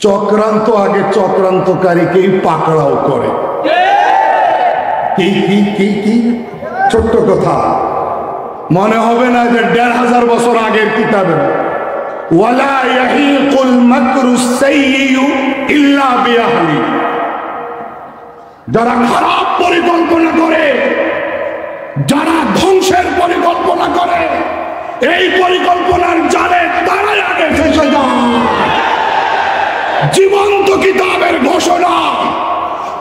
চক্রান্ত আগে চক্রান্তকারীকেই পাকড়াও করে। কি কি কি কি ছোট্ট কথা, মনে হবে না যে ১৫০০ বছর আগের কিতাবে ওয়ালা ইয়াহিকুল মাকরুস সাইয়্যু ইল্লা বিআহলি, যারা খারাপ পরিকল্পনা করে, যারা ধ্বংসের পরিকল্পনা করে, এই পরিকল্পনার জালে তারাই আগে ফেসে যায়। জীবন্ত কিতাবের ঘোষণা,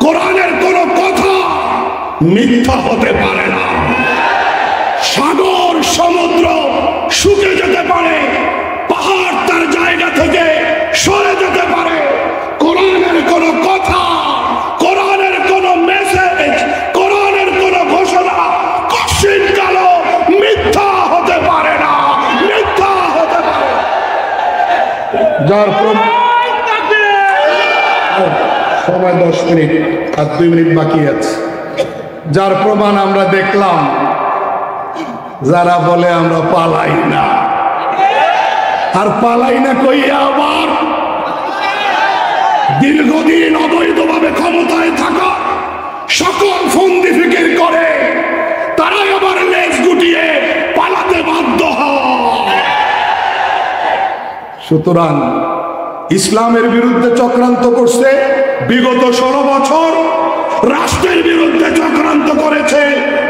কোরআনের কোন কথা মিথ্যা হতে পারে না। সাগর সমুদ্র শুকে যেতে পারে, পাহাড় তার জায়গা থেকে সরে যেতে পারে, কোরআনের কোন কথা, কোরআনের কোন মেসেজ, কোরআনের কোন ঘোষণা কঠিন কালো মিথ্যা হতে পারে না, মিথ্যা হতে পারে। যার সময় 10 মিনিট আর 2 মিনিট বাকি আছে। যার প্রমাণ আমরা দেখলাম, যারা বলে আমরা পালাই না, আর পালাই না কইয়া আবার দীর্ঘদিন অবৈধভাবে ক্ষমতায় থাকা সকল ফন্দি ফিকির করে, তারাই আবার লেজ গুটিয়ে পালাতে বাধ্য হয়। সুতরাং ইসলামের বিরুদ্ধে চক্রান্ত করছে বিগত 16 বছর, রাষ্ট্রের বিরুদ্ধে চক্রান্ত করেছে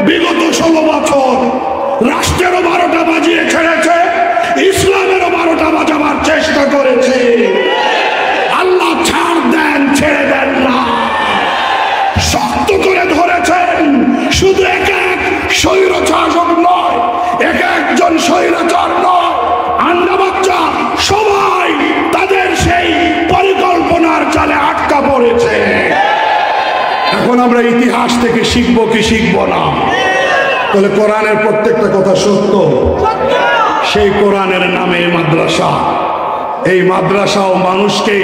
বিগত 16 বছর, রাষ্ট্রেরও 12টা বাজিয়ে ছেড়েছে, ইসলামেরও 12টা বাজাবার চেষ্টা করেছে। আল্লাহ ছাড় দেন, ছেড়ে দেন না, শক্ত করে ধরেছেন। শুধু এক এক স্বৈরশাসক নয়, এক একজন স্বৈরাচার নয়, আন্ডা বাচ্চা সবাই তাদের সেই পরিকল্পনার জালে আটকা পড়েছে। এখন আমরা ইতিহাস থেকে শিখবো কি শিখবো না? তাহলে কোরআনের প্রত্যেকটা কথা সত্য। সেই কোরআনের নামে মাদ্রাসা, এই মাদ্রাসাও মানুষকে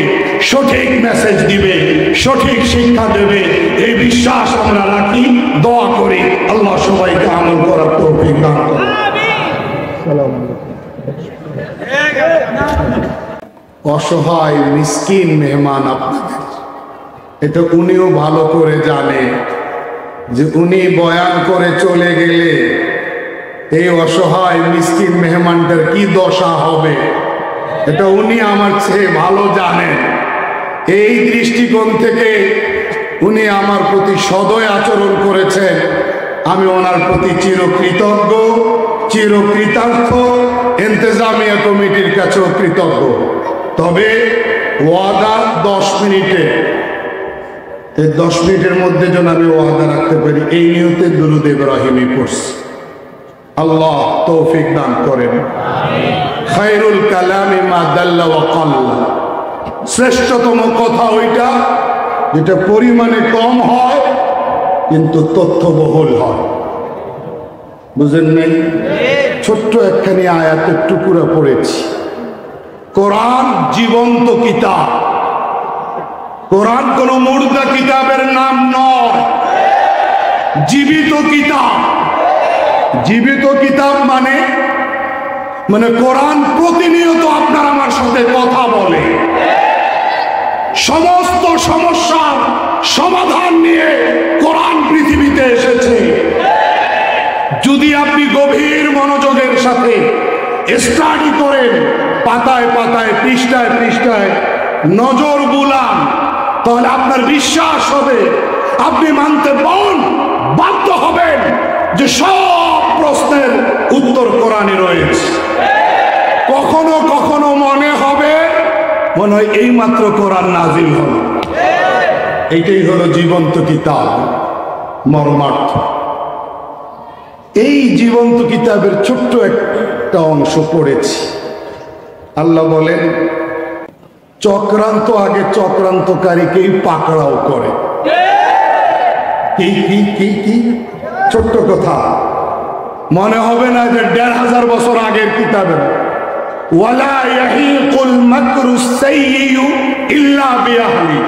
সঠিক মেসেজ দিবে, সঠিক শিক্ষা দেবে, এই বিশ্বাস আমরা রাখি, দোয়া করি আল্লাহ সবাইকে আমল করার তৌফিক দান করুন। অসহায় মিসকিন মেহমান আপনাদের, এটা উনিও ভালো করে জানে যে উনি বয়ান করে চলে গেলে এই অসহায় মিসকিন মেহমানটার কি দশা হবে, এটা উনি আমার চেয়ে ভালো জানেন। এই দৃষ্টিকোণ থেকে উনি আমার প্রতি সদয় আচরণ করেছেন, আমি ওনার প্রতি চিরকৃতজ্ঞ, চিরকৃতার্থ, ইন্তেজামিয়া কমিটির কাছেও কৃতজ্ঞ। তবে ওয়াদা 10 মিনিটে, এই 10 মিনিটের মধ্যে যেন আমি ওয়াদা রাখতে পারি, এই নিয়তে দুরূদ ইব্রাহিমী পড়ছি। আল্লাহ তৌফিক দান করেন। খায়রুল কালামি মা দাল্লা ওয়া কাল্লা, শ্রেষ্ঠতম কথা ওইটা যেটা পরিমাণে কম হয় কিন্তু তথ্যবহুল হয়। বুঝেন নাই? ছোট্ট একখানি আয়াতের টুকরা পড়েছি। কোরআন জীবন্ত কিতাব, কোরআন কোন মুর্দা কিতাবের নাম নয়, জীবিত কিতাব। জীবিত কিতাব মানে কোরআন প্রতিনিয়ত আপনার আমার সাথে কথা বলে, সমস্ত সমস্যার সমাধান নিয়ে কোরআন পৃথিবীতে এসেছে। যদি আপনি গভীর মনোযোগের সাথে স্টাডি করেন, পাতায় পাতায়, পৃষ্ঠায় পৃষ্ঠায় নজর বুলান, তাহলে আপনার বিশ্বাস হবে, আপনি মানতে বাধ্য হবেন যে সব প্রশ্নের উত্তর কোরআনে রয়েছে। কখনো কখনো মনে হয় এই মাত্র কোরআন নাজিল হল। এইটাই হলো জীবন্ত কিতাব মর্মার্থ। এই জীবন্ত কিতাবের ছোট্ট একটা অংশ পড়েছি। আল্লাহ বলেন, চক্রান্ত আগে চক্রান্তকারীকেই পাকড়াও করে। কি কি কি কি ছোট্ট কথা, মনে হবে না যে ১৫০০ বছর আগের কিতাবে ওয়ালা ইয়াহিকুল মাকরুস সাইয়্যু ইল্লা বিআহলি,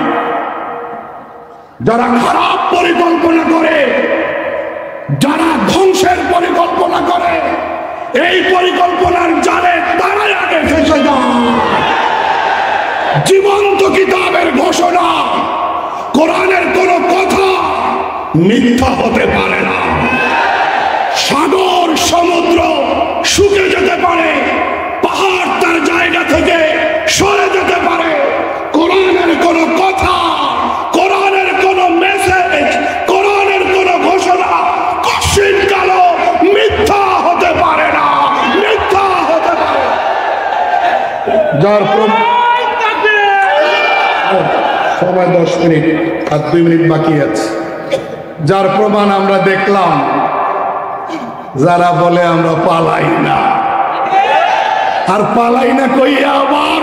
যারা খারাপ পরিকল্পনা করে, যারা ধ্বংসের পরিকল্পনা করে, এই পরিকল্পনার জালে তারাই আগে ফেসে যায়। জীবন্ত কিতাবের ঘোষণা, কোরআনের কোন কথা মিথ্যা হতে পারে না। সাগর সমুদ্র শুকে যেতে পারে, পাহাড় তার জায়গা থেকে সরে যেতে পারে, কোরআনের কোন কথা, কোরআনের কোন মেসেজ, কোরআনের কোন ঘোষণা কশিন কালো মিথ্যা হতে পারে না, মিথ্যা হতে পারে। যার সময় 10 মিনিট আর 2 মিনিট বাকি আছে। যার প্রমাণ আমরা দেখলাম, যারা বলে আমরা পালাই না, আর পালাই না কইয়া আবার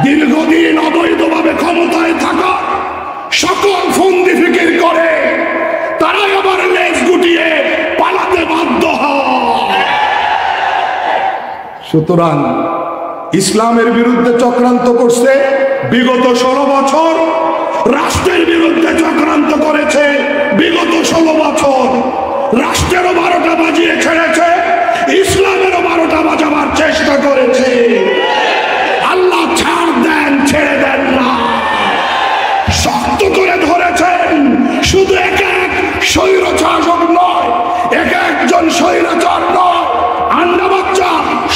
দীর্ঘদিন অবৈধভাবে ক্ষমতায় থাকা সকল ফন্দি ফিকির করে, তারাই আবার লেজ গুটিয়ে পালাতে বাধ্য হয়। সুতরাং ইসলামের বিরুদ্ধে চক্রান্ত করছে বিগত 16 বছর, রাষ্ট্রের বিরুদ্ধে চক্রান্ত করেছে বিগত 16 বছর, রাষ্ট্রেরও 12টা বাজিয়ে ছেড়েছে, ইসলামেরও 12টা বাজাবার চেষ্টা করেছে। আল্লাহ ছাড় দেন, ছেড়ে দেন না, শক্ত করে ধরেছেন। শুধু এক এক স্বৈরশাসক নয়, এক একজন স্বৈরাচার নয়, আন্ডা বাচ্চা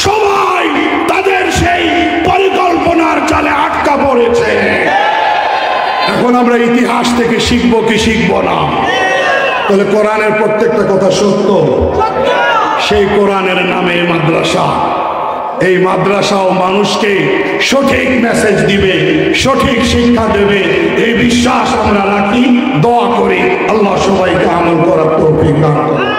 সবাই তাদের সেই পরিকল্পনার জালে আটকা পড়েছে। এখন আমরা ইতিহাস থেকে শিখবো কি শিখবো না? তাহলে কোরআনের প্রত্যেকটা কথা সত্য। সেই কোরআনের নামে মাদ্রাসা, এই মাদ্রাসাও মানুষকে সঠিক মেসেজ দিবে, সঠিক শিক্ষা দেবে, এই বিশ্বাস আমরা রাখি, দোয়া করি আল্লাহ সবাইকে আমল করার তৌফিক দান করুন।